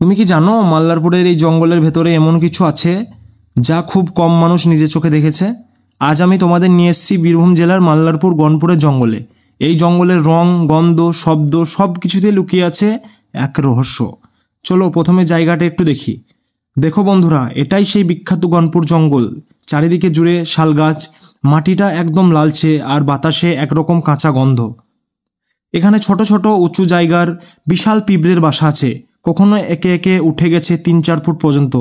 তুমি কি জানো মাল্লারপুরের এই জঙ্গলের ভেতরে এমন কিছু আছে যা খুব কম মানুষ নিজের চোখে দেখেছে? আজ আমি তোমাদের নিয়ে এসেছি বীরভূম জেলার মাল্লারপুর গনপুরের জঙ্গলে। এই জঙ্গলের রং, গন্ধ, শব্দ সব কিছুতে লুকিয়ে আছে এক রহস্য। চলো প্রথমে জায়গাটা একটু দেখি। দেখো বন্ধুরা, এটাই সেই বিখ্যাত গনপুর জঙ্গল। চারিদিকে জুড়ে শাল গাছ, মাটিটা একদম লালচে আর বাতাসে একরকম কাঁচা গন্ধ। এখানে ছোট ছোট উঁচু জায়গার বিশাল পিঁপড়ের বাসা আছে, কখনো একে একে উঠে গেছে 3-4 ফুট পর্যন্ত।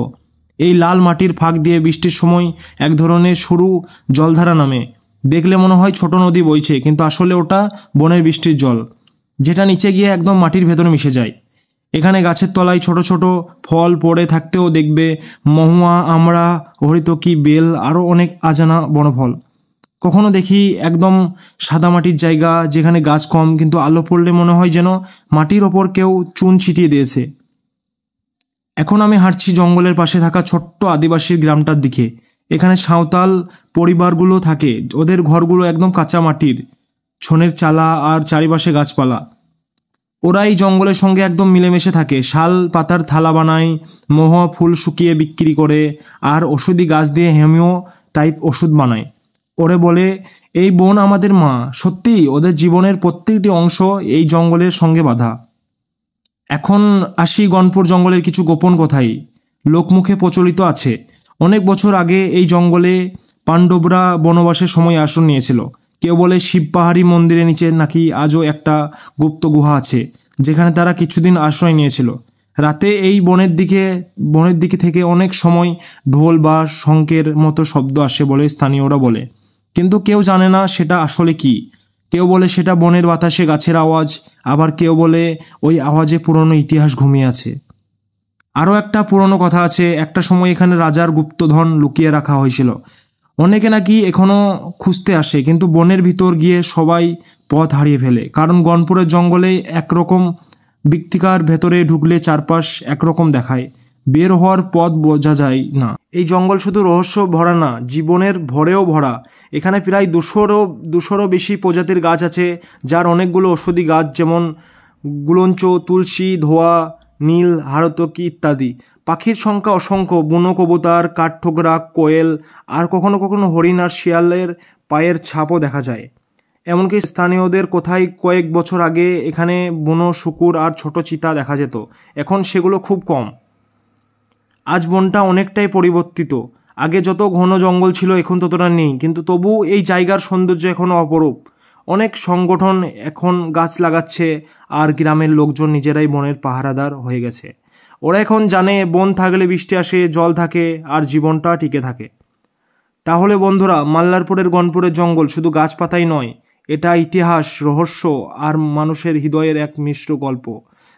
এই লাল মাটির ফাঁক দিয়ে বৃষ্টির সময় এক ধরনের সরু জলধারা নামে। দেখলে মনে হয় ছোট নদী বইছে, কিন্তু আসলে ওটা বনের বৃষ্টির জল, যেটা নিচে গিয়ে একদম মাটির ভেতরে মিশে যায়। এখানে গাছের তলায় ছোট ছোট ফল পড়ে থাকতেও দেখবে মহুয়া, আমড়া, হরিতকি, বেল, আরও অনেক অজানা বনফল। কখনো দেখি একদম সাদামাটির জায়গা, যেখানে গাছ কম, কিন্তু আলো পড়লে মনে হয় যেন মাটির ওপর কেউ চুন ছিটিয়ে দিয়েছে। এখন আমি হাঁটছি জঙ্গলের পাশে থাকা ছোট্ট আদিবাসীর গ্রামটার দিকে। এখানে সাঁওতাল পরিবারগুলো থাকে, ওদের ঘরগুলো একদম কাঁচা মাটির, ছনের চালা আর চারিপাশে গাছপালা। ওরা এই জঙ্গলের সঙ্গে একদম মিলেমিশে থাকে। শাল পাতার থালা বানায়, মহুয়া ফুল শুকিয়ে বিক্রি করে, আর ওষুধি গাছ দিয়ে হেমিও টাইপ ওষুধ বানায়। ওরে বলে এই বন আমাদের মা। সত্যি ওদের জীবনের প্রত্যেকটি অংশ এই জঙ্গলের সঙ্গে বাঁধা। এখন আসি গনপুর জঙ্গলের কিছু গোপন কথাই। লোকমুখে প্রচলিত আছে, অনেক বছর আগে এই জঙ্গলে পাণ্ডবরা বনবাসের সময় আশ্রয় নিয়েছিল। কেউ বলে শিব পাহাড়ি মন্দিরের নিচে নাকি আজও একটা গুপ্ত গুহা আছে, যেখানে তারা কিছুদিন আশ্রয় নিয়েছিল। রাতে এই বনের দিকে থেকে অনেক সময় ঢোল বা শঙ্খের মতো শব্দ আসে বলে স্থানীয়রা বলে, কিন্তু কেউ জানে না সেটা আসলে কি। কেউ বলে সেটা বনের বাতাসে গাছের আওয়াজ, আবার কেউ বলে ওই আওয়াজে পুরনো ইতিহাস ঘুমিয়ে আছে। আরও একটা পুরনো কথা আছে, একটা সময় এখানে রাজার গুপ্তধন লুকিয়ে রাখা হয়েছিল। অনেকে নাকি এখনও খুঁজতে আসে, কিন্তু বনের ভিতর গিয়ে সবাই পথ হারিয়ে ফেলে। কারণ গনপুরের জঙ্গলে একরকম বৃত্তিকার, ভেতরে ঢুকলে চারপাশ একরকম দেখায়, বের হওয়ার পথ বোঝা যায় না। এই জঙ্গল শুধু রহস্য ভরা না, জীবনের ভরেও ভরা। এখানে প্রায় 200-200-ও বেশি প্রজাতির গাছ আছে, যার অনেকগুলো ঔষধি গাছ, যেমন গুলঞ্চ, তুলসী, ধোয়া, নীল, হারতকি ইত্যাদি। পাখির সংখ্যা অসংখ্য, বুনো কবুতর, কাঠঠোকরা, কোয়েল, আর কখনো কখনো হরিণ আর শিয়ালের পায়ের ছাপও দেখা যায়। এমনকি স্থানীয়দের কোথায় কয়েক বছর আগে এখানে বুনো শুকুর আর ছোট চিতা দেখা যেত, এখন সেগুলো খুব কম। আজ বনটা অনেকটাই পরিবর্তিত। আগে যত ঘন জঙ্গল ছিল এখন ততটা নেই, কিন্তু তবু এই জায়গার সৌন্দর্য এখনও অপরূপ। অনেক সংগঠন এখন গাছ লাগাচ্ছে, আর গ্রামের লোকজন নিজেরাই বনের পাহারাদার হয়ে গেছে। ওরা এখন জানে বন থাকলে বৃষ্টি আসে, জল থাকে, আর জীবনটা টিকে থাকে। তাহলে বন্ধুরা, মাল্লারপুরের গনপুরের জঙ্গল শুধু গাছপাতাই নয়, এটা ইতিহাস, রহস্য আর মানুষের হৃদয়ের এক মিশ্র গল্প।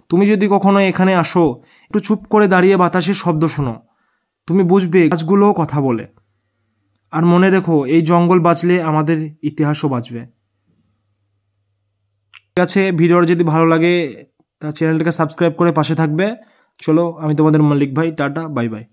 তুমি যদি কখনো এখানে আসো, একটু চুপ করে দাঁড়িয়ে বাতাসের শব্দ শোনো, তুমি বুঝবে গাছগুলো কথা বলে। আর মনে রেখো, এই জঙ্গল বাঁচলে আমাদের ইতিহাসও বাঁচবে। ঠিক আছে, ভিডিওটা যদি ভালো লাগে তা চ্যানেলটাকে সাবস্ক্রাইব করে পাশে থাকবে। চলো, আমি তোমাদের মল্লিক ভাই, টাটা, বাই বাই।